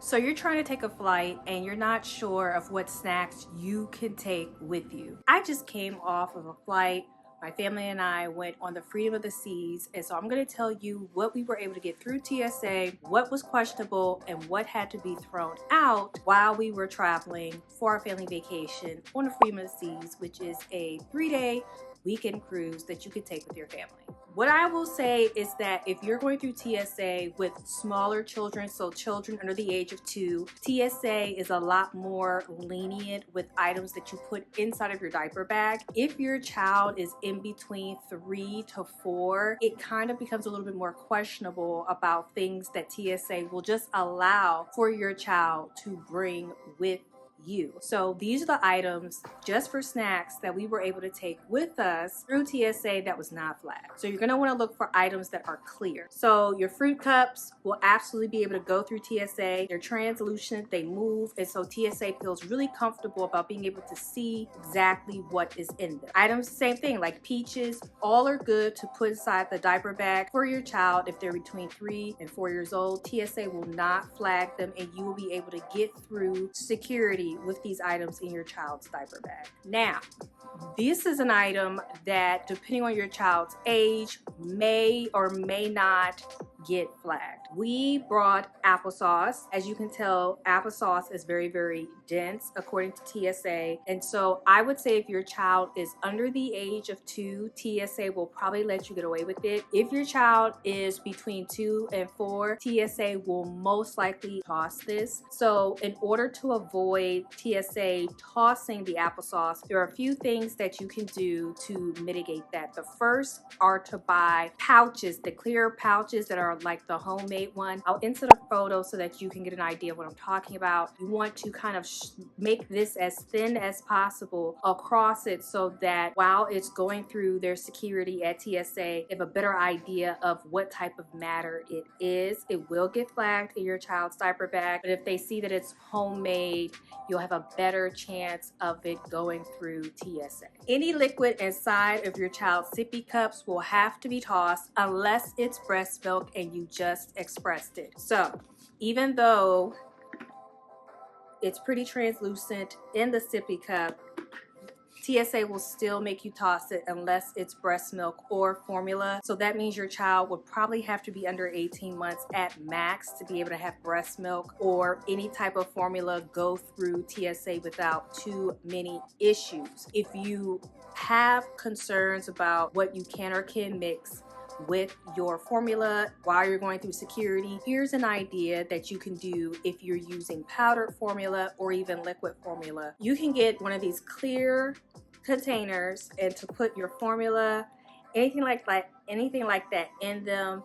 So you're trying to take a flight and you're not sure of what snacks you can take with you. I just came off of a flight. My family and I went on the Freedom of the Seas, and so I'm going to tell you what we were able to get through TSA, what was questionable, and what had to be thrown out while we were traveling for our family vacation on the Freedom of the Seas, which is a 3-day weekend cruise that you can take with your family. What I will say is that if you're going through TSA with smaller children, so children under the age of 2, TSA is a lot more lenient with items that you put inside of your diaper bag. If your child is in between 3 to 4, it kind of becomes a little bit more questionable about things that TSA will just allow for your child to bring with you. So these are the items just for snacks that we were able to take with us through TSA that was not flagged. So you're going to want to look for items that are clear. So your fruit cups will absolutely be able to go through TSA. They're translucent, they move, and so TSA feels really comfortable about being able to see exactly what is in them. Items, same thing, like peaches, all are good to put inside the diaper bag for your child if they're between 3 and 4 years old. TSA will not flag them, and you will be able to get through security with these items in your child's diaper bag. Now, this is an item that, depending on your child's age, may or may not get flagged. We brought applesauce. As you can tell, applesauce is very, very dense according to TSA. And so I would say if your child is under the age of 2, TSA will probably let you get away with it. If your child is between 2 and 4, TSA will most likely toss this. So in order to avoid TSA tossing the applesauce, there are a few things that you can do to mitigate that. The first are to buy pouches, the clear pouches that are like the homemade one. I'll insert a photo so that you can get an idea of what I'm talking about. You want to kind of make this as thin as possible across it so that while it's going through their security at TSA, you have a better idea of what type of matter it is. It will get flagged in your child's diaper bag, but if they see that it's homemade, you'll have a better chance of it going through TSA. Any liquid inside of your child's sippy cups will have to be tossed unless it's breast milk and you just expressed it. So even though it's pretty translucent in the sippy cup, TSA will still make you toss it unless it's breast milk or formula. So that means your child would probably have to be under 18 months at max to be able to have breast milk or any type of formula go through TSA without too many issues. If you have concerns about what you can or can mix with your formula while you're going through security, here's an idea that you can do if you're using powdered formula or even liquid formula. You can get one of these clear containers and to put your formula, anything like that in them.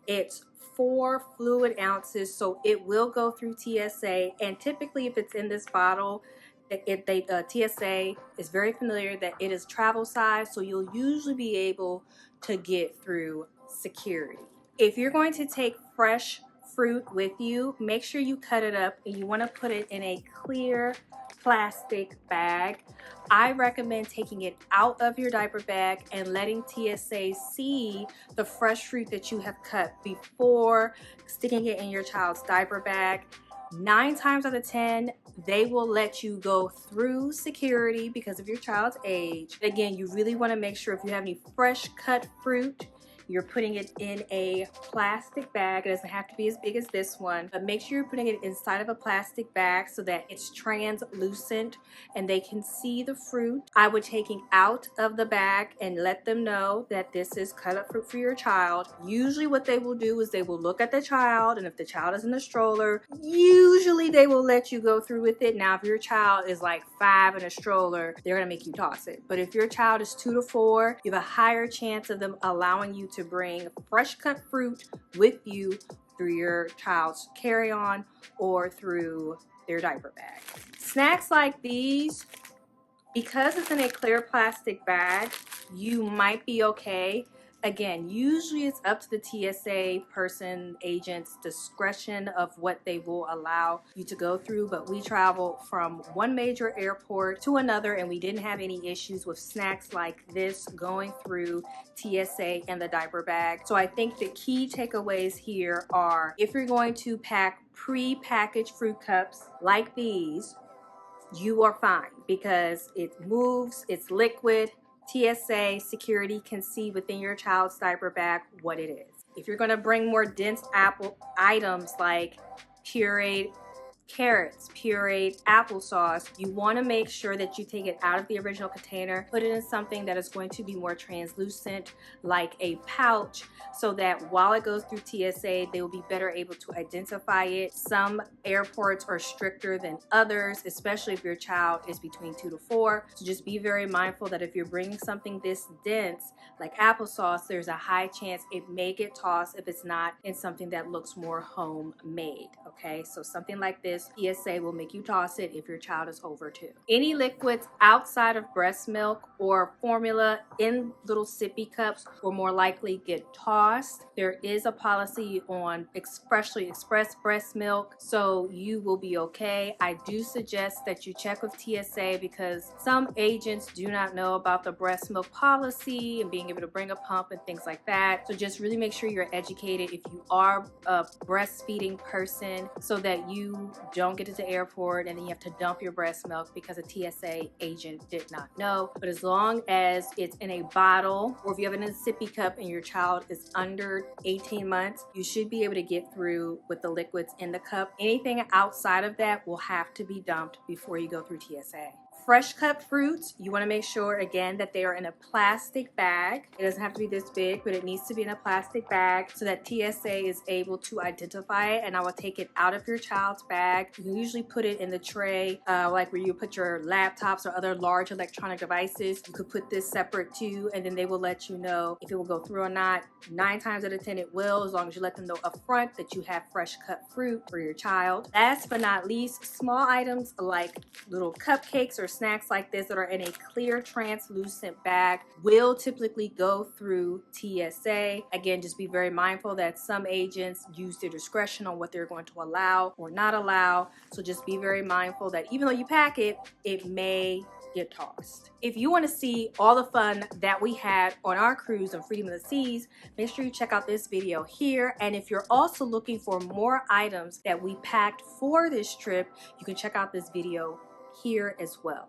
It's 4 fluid ounces, so it will go through TSA, and typically if it's in this bottle, TSA is very familiar that it is travel size, so you'll usually be able to get through security. If you're going to take fresh fruit with you, make sure you cut it up and you want to put it in a clear plastic bag. I recommend taking it out of your diaper bag and letting TSA see the fresh fruit that you have cut before sticking it in your child's diaper bag. 9 times out of 10, they will let you go through security because of your child's age. Again, you really want to make sure if you have any fresh cut fruit, you're putting it in a plastic bag. It doesn't have to be as big as this one, but make sure you're putting it inside of a plastic bag so that it's translucent and they can see the fruit. I would take it out of the bag and let them know that this is cut up fruit for your child. Usually what they will do is they will look at the child, and if the child is in a stroller, usually they will let you go through with it. Now, if your child is like 5 in a stroller, they're gonna make you toss it. But if your child is 2 to 4, you have a higher chance of them allowing you to bring fresh cut fruit with you through your child's carry-on or through their diaper bag. Snacks like these, because it's in a clear plastic bag, you might be okay. Again, usually it's up to the TSA person, agent's discretion of what they will allow you to go through, but we traveled from one major airport to another and we didn't have any issues with snacks like this going through TSA and the diaper bag. So I think the key takeaways here are, if you're going to pack pre-packaged fruit cups like these, you are fine because it moves, it's liquid. TSA security can see within your child's diaper bag what it is. If you're going to bring more dense apple items like pureed carrots, pureed applesauce, you want to make sure that you take it out of the original container, put it in something that is going to be more translucent like a pouch, so that while it goes through TSA, they will be better able to identify it. Some airports are stricter than others, especially if your child is between 2 to 4. So just be very mindful that if you're bringing something this dense like applesauce, there's a high chance it may get tossed if it's not in something that looks more homemade. Okay, so something like this, PSA will make you toss it if your child is over 2. Any liquids outside of breast milk or formula in little sippy cups will more likely get tossed. There is a policy on especially express breast milk, so you will be okay. I do suggest that you check with TSA because some agents do not know about the breast milk policy and being able to bring a pump and things like that. So just really make sure you're educated if you are a breastfeeding person, so that you don't get to the airport and then you have to dump your breast milk because a TSA agent did not know. But as long as it's in a bottle, or if you have it in a sippy cup and your child is under 18 months, you should be able to get through with the liquids in the cup. Anything outside of that will have to be dumped before you go through TSA. Fresh cut fruits, you want to make sure again that they are in a plastic bag. It doesn't have to be this big, but it needs to be in a plastic bag so that TSA is able to identify it, and I will take it out of your child's bag. You can usually put it in the tray, like where you put your laptops or other large electronic devices. You could put this separate too, and then they will let you know if it will go through or not. 9 times out of 10 it will, as long as you let them know up front that you have fresh cut fruit for your child. Last but not least, small items like little cupcakes or snacks like this that are in a clear translucent bag will typically go through TSA. Again, just be very mindful that some agents use their discretion on what they're going to allow or not allow. So just be very mindful that even though you pack it, it may get tossed. If you want to see all the fun that we had on our cruise on Freedom of the Seas, make sure you check out this video here. And if you're also looking for more items that we packed for this trip, you can check out this video here as well.